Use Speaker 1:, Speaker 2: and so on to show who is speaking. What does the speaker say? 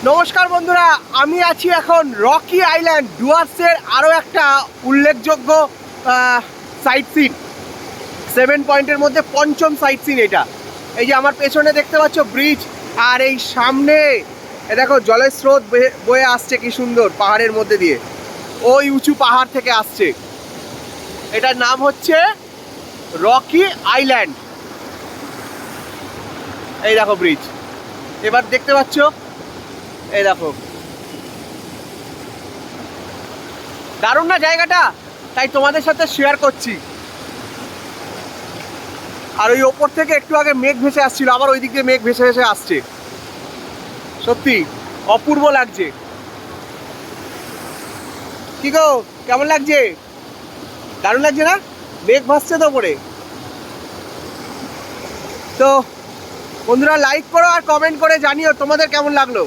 Speaker 1: নমস্কার বন্ধুরা, আমি আছি এখন রকি আইল্যান্ড ডুয়ার্সের আরও একটা উল্লেখযোগ্য সাইট সিন। 7 পয়েন্টের মধ্যে পঞ্চম সাইট সিন এটা। এই যে আমার পেছনে দেখতে পাচ্ছ ব্রিজ, আর এই সামনে দেখো জলের স্রোত বয়ে আসছে কি সুন্দর পাহাড়ের মধ্যে দিয়ে, ওই উঁচু পাহাড় থেকে আসছে। এটার নাম হচ্ছে রকি আইল্যান্ড। এই দেখো ব্রিজ, এবার দেখতে পাচ্ছ, এই দেখো দারুণ না জায়গাটা, তাই তোমাদের সাথে শেয়ার করছি। আর ওই ওপর থেকে একটু আগে মেঘ ভেসে আসছিল, আবার ওই দিক দিয়ে মেঘ ভেসে ভেসে আসছে। সত্যি অপূর্ব লাগছে। কি গো, কেমন লাগছে? দারুণ লাগছে না? মেঘ ভাসছে তো ওপরে। তো বন্ধুরা লাইক করো আর কমেন্ট করে জানিও তোমাদের কেমন লাগলো।